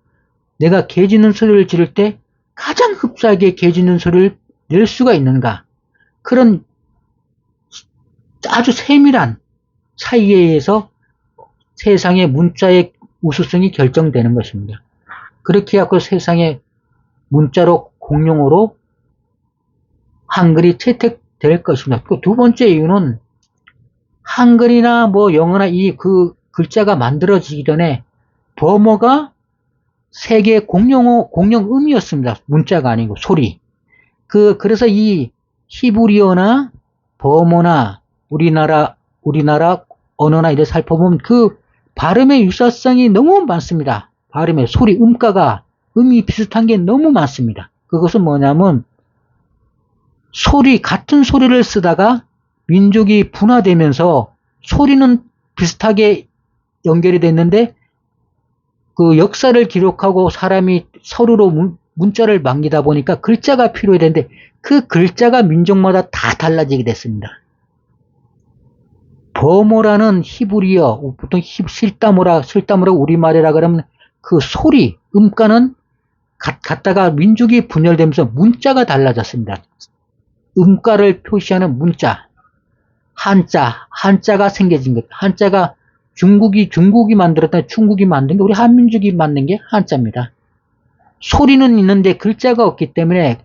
내가 개 짖는 소리를 지를 때 가장 흡사하게 개 짖는 소리를 낼 수가 있는가, 그런 아주 세밀한 차이에 의해서 세상의 문자의 우수성이 결정되는 것입니다. 그렇게 해서 세상의 문자로 공용어로 한글이 채택될 것입니다. 그 두 번째 이유는 한글이나 영어나 그 글자가 만들어지기 전에 버머가 세계 공용음이었습니다. 문자가 아니고 소리. 그래서 이 히브리어나 버머나 우리나라 언어나 이래 살펴보면 그 발음의 유사성이 너무 많습니다. 발음의 소리, 음이 비슷한 게 너무 많습니다. 그것은 뭐냐면 같은 소리를 쓰다가 민족이 분화되면서 소리는 비슷하게 연결이 됐는데 그 역사를 기록하고 사람이 서로로 문자를 남기다 보니까 글자가 필요해 되는데 그 글자가 민족마다 다 달라지게 됐습니다. 버모라는 히브리어, 보통 실다모라 우리말이라 그러면 그 소리, 음가는 갖다가 민족이 분열되면서 문자가 달라졌습니다. 음가를 표시하는 문자, 한자가 생겨진 것. 한자가 중국이 만들었다, 중국이 만든 게, 우리 한민족이 만든 게 한자입니다. 소리는 있는데 글자가 없기 때문에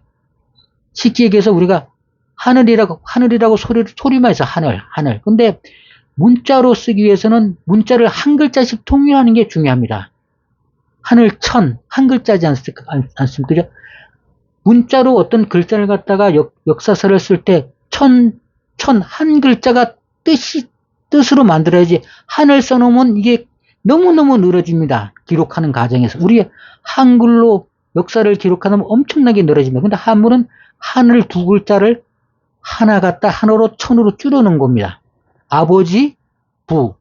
쉽게 얘기해서 우리가 하늘이라고 소리만 해서 하늘. 근데 문자로 쓰기 위해서는 문자를 한 글자씩 통일하는 게 중요합니다. 하늘천, 한 글자지 않습니까? 그죠? 문자로 어떤 글자를 갖다가 역사서를 쓸 때 한 글자가 뜻으로 만들어야지, 하늘 써놓으면 이게 너무너무 늘어집니다. 기록하는 과정에서. 우리 한글로 역사를 기록하면 엄청나게 늘어집니다. 근데 한문은 하늘 두 글자를 하나 갖다 하나로 천으로 줄여놓은 겁니다. 아버지, 부.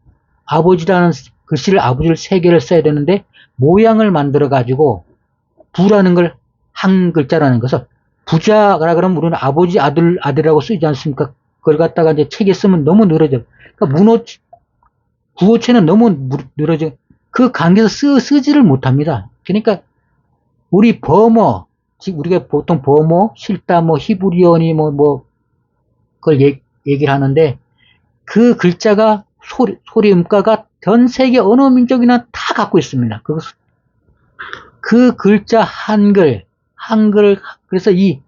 아버지라는 글씨를, 아버지를 세 개를 써야 되는데 모양을 만들어가지고 부라는 걸 한 글자라는 것을 부자라 그러면 우리는 아버지, 아들이라고 쓰지 않습니까? 그걸 갖다가 이제 책에 쓰면 너무 늘어져. 그러니까 구어체는 너무 늘어져. 그 관계에서 쓰지를 못합니다. 그러니까 우리 버머, 우리가 보통 버머, 실다모, 히브리어니 그걸 얘기를 하는데 그 글자가 소리 음가가 전 세계 어느 민족이나 다 갖고 있습니다. 그 글자 한글, 그래서 이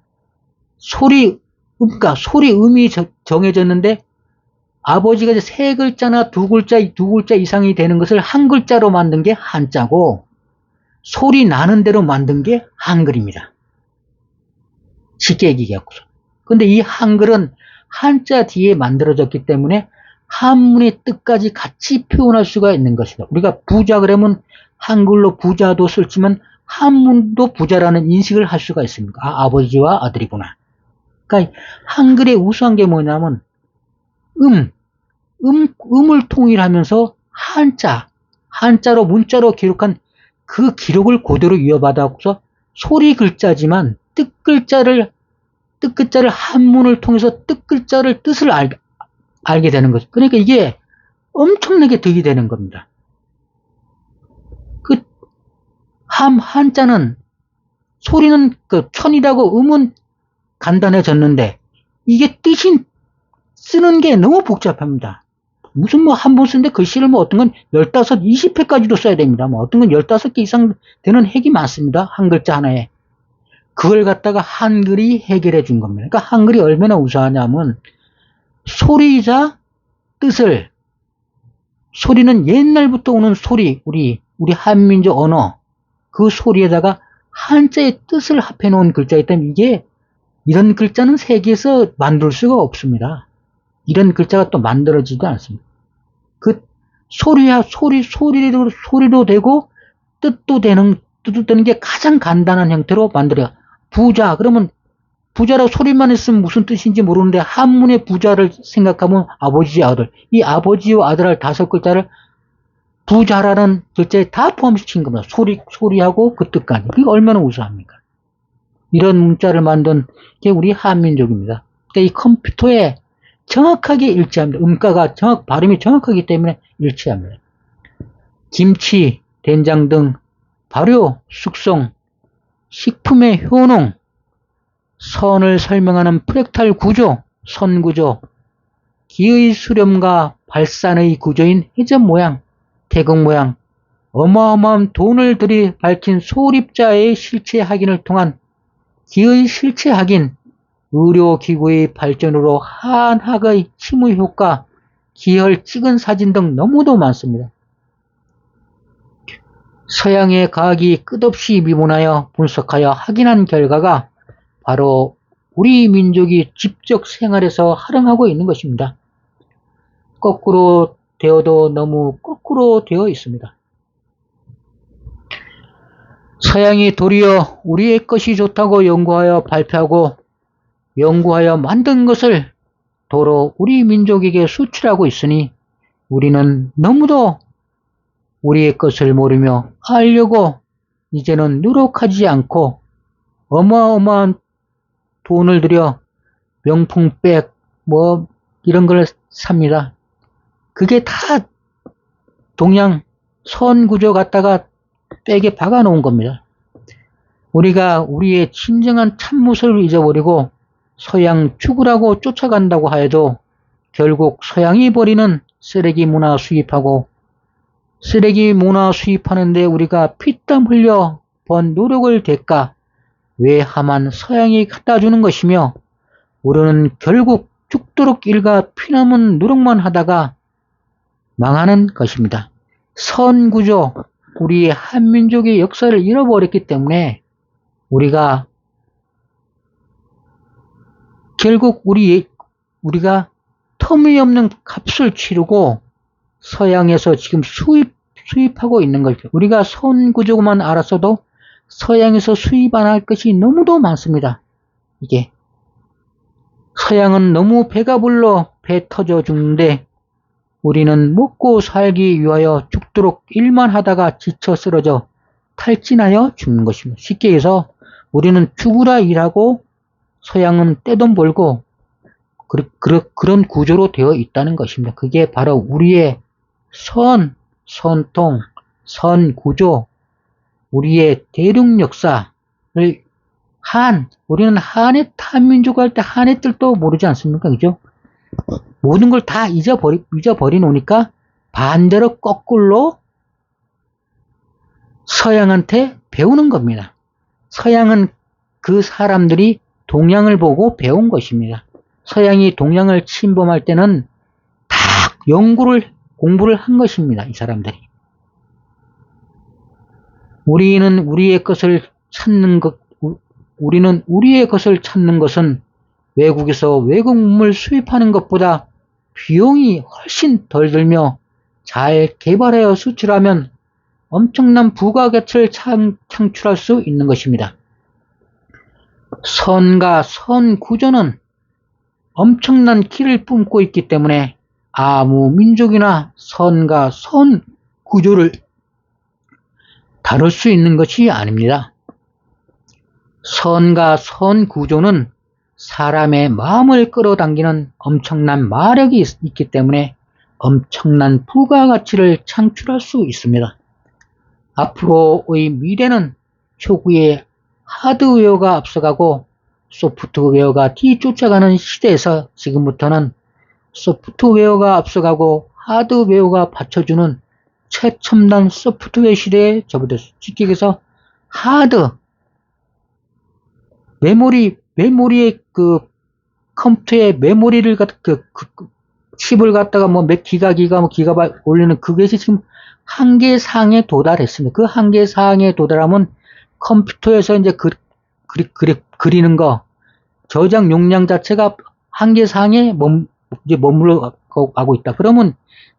소리 음이 정해졌는데 아버지가 이제 세 글자나 두 글자 이상이 되는 것을 한 글자로 만든 게 한자고 소리 나는 대로 만든 게 한글입니다. 쉽게 얘기해갖고서. 근데 이 한글은 한자 뒤에 만들어졌기 때문에 한문의 뜻까지 같이 표현할 수가 있는 것이다. 우리가 부자 그러면 한글로 부자도 쓸지만 한문도 부자라는 인식을 할 수가 있습니다. 아버지와 아들이구나. 그러니까 한글의 우수한 게 뭐냐면 음을 통일하면서 한자로 문자로 기록한 그 기록을 그대로 이어받아서 소리 글자지만 뜻글자를 한문을 통해서 뜻을 알게 되는 거죠. 그러니까 이게 엄청나게 득이 되는 겁니다. 한자는 소리는 천이라고 음은 간단해졌는데 이게 뜻이 쓰는 게 너무 복잡합니다. 무슨 한 번 쓰는데 글씨를 어떤 건 15, 20회까지도 써야 됩니다. 어떤 건 15개 이상 되는 핵이 많습니다. 한 글자 하나에. 그걸 갖다가 한글이 해결해 준 겁니다. 그러니까 한글이 얼마나 우수하냐면 소리이자 뜻을, 소리는 옛날부터 오는 소리, 우리 한민족 언어, 그 소리에다가 한자의 뜻을 합해 놓은 글자이기 때문에 이게, 이런 글자는 세계에서 만들 수가 없습니다. 이런 글자가 또 만들어지지 않습니다. 그 소리로 되고 뜻도 되는 게 가장 간단한 형태로 만들어요. 부자, 그러면 부자라고 소리만 했으면 무슨 뜻인지 모르는데 한문의 부자를 생각하면 아버지, 아들, 이 아버지와 아들을 5글자를 부자라는 글자에 다 포함시킨 겁니다. 소리하고 그 뜻까지. 그게 얼마나 우수합니까? 이런 문자를 만든 게 우리 한민족입니다. 그러니까 이 컴퓨터에 정확하게 일치합니다. 음가가 발음이 정확하기 때문에 일치합니다. 김치, 된장 등 발효, 숙성, 식품의 효능, 선을 설명하는 프랙탈 구조, 선구조, 기의 수렴과 발산의 구조인 회전 모양, 태극 모양, 어마어마한 돈을 들이 밝힌 소립자의 실체 확인을 통한 기의 실체 확인, 의료기구의 발전으로 한학의 침의 효과, 기혈 찍은 사진 등 너무도 많습니다. 서양의 과학이 끝없이 미문하여 분석하여 확인한 결과가 바로 우리 민족이 직접 생활에서 활용하고 있는 것입니다. 거꾸로 되어도 너무 거꾸로 되어 있습니다. 서양이 도리어 우리의 것이 좋다고 연구하여 발표하고 연구하여 만든 것을 도로 우리 민족에게 수출하고 있으니 우리는 너무도 우리의 것을 모르며 알려고 이제는 노력하지 않고 어마어마한 돈을 들여 명품백 이런 걸 삽니다. 그게 다 동양 선구조 갖다가 백에 박아 놓은 겁니다. 우리가 우리의 진정한 참모습을 잊어버리고 서양 죽으라고 쫓아간다고 하여도 결국 서양이 버리는 쓰레기 문화 수입하고 쓰레기 문화 수입하는데 우리가 피땀 흘려 번 노력을 대가 외함한 서양이 갖다 주는 것이며 우리는 결국 죽도록 일가 피남은 노력만 하다가 망하는 것입니다. 선구조, 우리의 한민족의 역사를 잃어버렸기 때문에 우리가 결국 우리가 터무니없는 값을 치르고 서양에서 지금 수입하고 있는 거죠. 우리가 선구조만 알았어도 서양에서 수입 안 할 것이 너무도 많습니다. 이게 서양은 너무 배가 불러 배 터져 죽는데 우리는 먹고 살기 위하여 죽도록 일만 하다가 지쳐 쓰러져 탈진하여 죽는 것입니다. 쉽게 해서 우리는 죽으라 일하고 서양은 떼돈 벌고 그런 구조로 되어 있다는 것입니다. 그게 바로 우리의 선통, 선구조, 우리의 대륙 역사를 우리는 한의 한민족 할 때 한의 뜻도 모르지 않습니까? 그죠? 모든 걸 다 잊어버리 놓으니까 반대로 거꾸로 서양한테 배우는 겁니다. 서양은 그 사람들이 동양을 보고 배운 것입니다. 서양이 동양을 침범할 때는 다 공부를 한 것입니다. 이 사람들이. 우리는 우리의 것을 찾는 것은 외국에서 외국 문물 수입하는 것보다 비용이 훨씬 덜 들며 잘 개발하여 수출하면 엄청난 부가가치를 창출할 수 있는 것입니다. 선과 선구조는 엄청난 키를 뿜고 있기 때문에 아무 민족이나 선과 선구조를 다룰 수 있는 것이 아닙니다. 선과 선구조는 사람의 마음을 끌어당기는 엄청난 마력이 있기 때문에 엄청난 부가가치를 창출할 수 있습니다. 앞으로의 미래는 초기에 하드웨어가 앞서가고 소프트웨어가 뒤쫓아가는 시대에서 지금부터는 소프트웨어가 앞서가고 하드웨어가 받쳐주는 최첨단 소프트웨어 시대에 접어들었습니다. 쉽게 얘기해서 메모리에 컴퓨터에 메모리를 칩을 갖다가 뭐 몇 기가바이트 올리는 그것이 지금 한계 사항에 도달했습니다. 그 한계 사항에 도달하면 컴퓨터에서 이제 그리는 거, 저장 용량 자체가 한계 사항에 이제 머물러 가고 있다. 그러면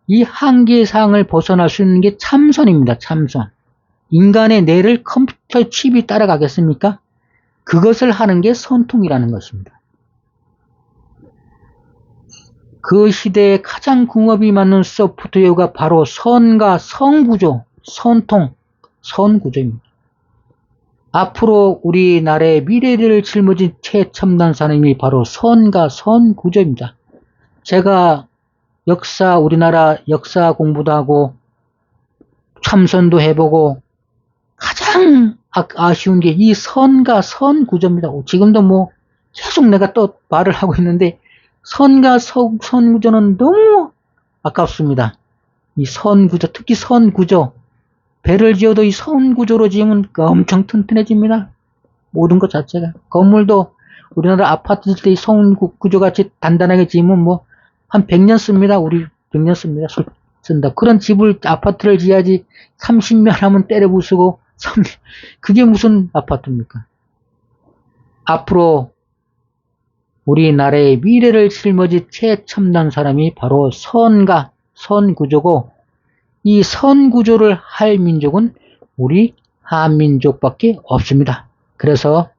이 한계 사항을 벗어날 수 있는 게 참선입니다. 참선. 인간의 뇌를 컴퓨터 칩이 따라가겠습니까? 그것을 하는 게 선통이라는 것입니다. 그 시대에 가장 궁합이 맞는 소프트웨어가 바로 선과 성구조, 선구조입니다. 앞으로 우리나라의 미래를 짊어진 최첨단 산업이 바로 선과 선구조입니다. 제가 우리나라 역사 공부도 하고 참선도 해보고 가장 아쉬운 게 이 선과 선구조입니다. 지금도 뭐 계속 내가 또 말을 하고 있는데 선과 선구조는 너무 아깝습니다. 이 선구조, 특히 선구조. 배를 지어도 이 선구조로 지으면 엄청 튼튼해집니다. 모든 것 자체가. 건물도 우리나라 아파트 질 때 이 선구조 같이 단단하게 지으면 뭐 한 100년 씁니다. 우리 100년 씁니다. 쓴다. 그런 아파트를 지어야지 30년 하면 때려 부수고, 그게 무슨 아파트입니까? 앞으로 우리나라의 미래를 짊어질 최첨단 사람이 바로 선과 선구조고, 이 선구조를 할 민족은 우리 한민족밖에 없습니다. 그래서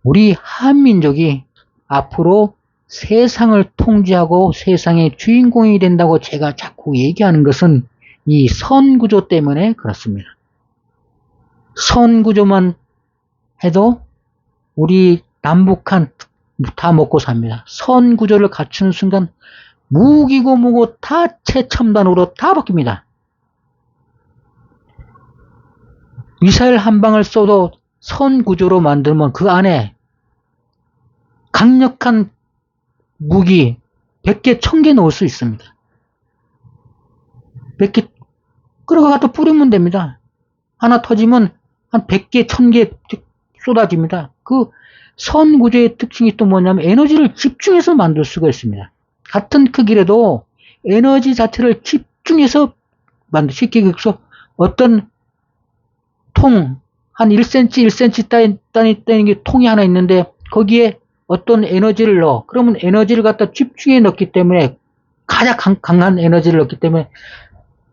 우리 한민족이 앞으로 세상을 통제하고 세상의 주인공이 된다고 제가 자꾸 얘기하는 것은 이 선구조 때문에 그렇습니다. 선구조만 해도 우리 남북한 다 먹고 삽니다. 선구조를 갖추는 순간 무기고 뭐고 다 최첨단으로 다 바뀝니다. 미사일 한 방을 쏘도 선구조로 만들면 그 안에 강력한 무기 100개, 1000개 넣을 수 있습니다. 100개 끌어가서 뿌리면 됩니다. 하나 터지면 한 100개, 1000개 쏟아집니다. 그 선구조의 특징이 또 뭐냐면 에너지를 집중해서 만들 수가 있습니다. 같은 크기라도 에너지 자체를 집중해서 쉽게 얘기해서 어떤 통, 한 1cm, 1cm 따는 게 통이 하나 있는데 거기에 어떤 에너지를 넣어. 그러면 에너지를 갖다 집중해 넣기 때문에 가장 강한 에너지를 넣기 때문에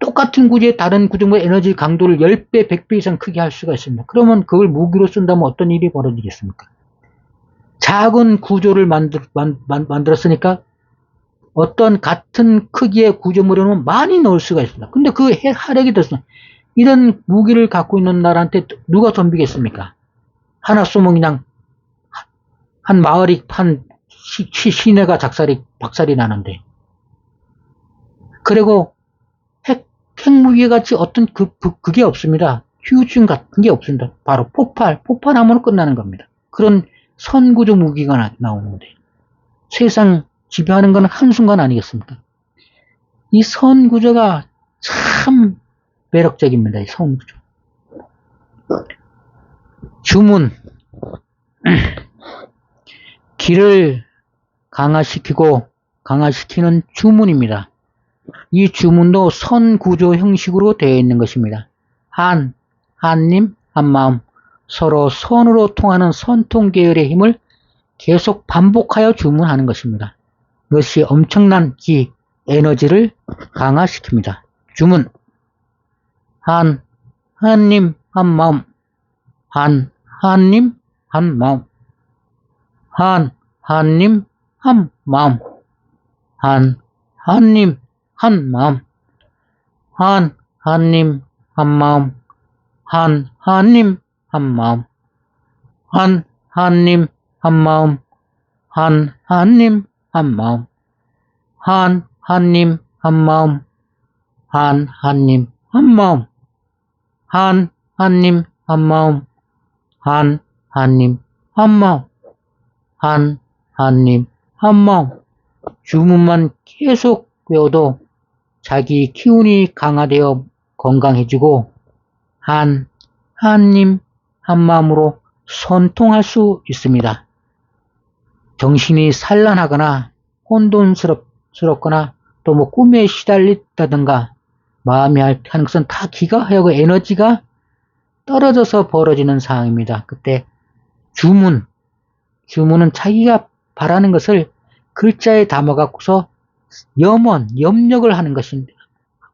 똑같은 구조의 다른 구조물 에너지 강도를 10배, 100배 이상 크게 할 수가 있습니다. 그러면 그걸 무기로 쓴다면 어떤 일이 벌어지겠습니까? 작은 구조를 만들었으니까 어떤 같은 크기의 구조물에는 많이 넣을 수가 있습니다. 근데 그 하력이 됐습니다. 이런 무기를 갖고 있는 나라한테 누가 덤비겠습니까? 하나 쏘면 그냥 한 마을이 시내가 박살이 나는데. 그리고 핵무기 같이 어떤 그게 없습니다. 휴증 같은 게 없습니다. 바로 폭발하면 끝나는 겁니다. 그런 선구조 무기가 나오는데 세상 지배하는 건 한순간 아니겠습니까? 이 선구조가 참 매력적입니다. 이 선구조. 주문. 기를 강화시키는 주문입니다. 이 주문도 선구조 형식으로 되어 있는 것입니다. 한님, 한마음, 서로 선으로 통하는 선통 계열의 힘을 계속 반복하여 주문하는 것입니다. 이것이 엄청난 에너지를 강화시킵니다. 주문. 한님, 한마음, 한님, 한마음, 한님, 한마음, 한님, 한마음, 한님, 한마음, 한님, 한마음, 한님, 한마음, 한님, 한마음, 한님, 한마음, 한님, 한마음, 한님, 한마음, 한님, 한마음, 한님, 한마음. 주문만 계속 외워도 자기 기운이 강화되어 건강해지고 한님, 한마음으로 선통할 수 있습니다. 정신이 산란하거나 혼돈스럽거나 또 뭐 꿈에 시달린다든가 마음이 하는 것은 다 기가 하고 에너지가 떨어져서 벌어지는 상황입니다. 그때 주문은 자기가 바라는 것을 글자에 담아갖고서 염력을 하는 것입니다.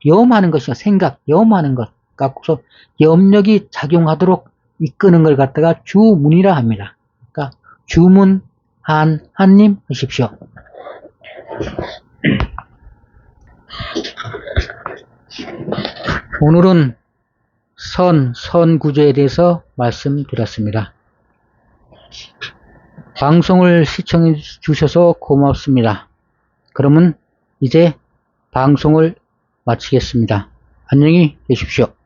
염하는 것이 생각, 염하는 것 갖고서 염력이 작용하도록 이끄는 걸 갖다가 주문이라 합니다. 그러니까 주문 한님 하십시오. 오늘은 선구조에 대해서 말씀드렸습니다. 방송을 시청해 주셔서 고맙습니다. 그러면 이제 방송을 마치겠습니다. 안녕히 계십시오.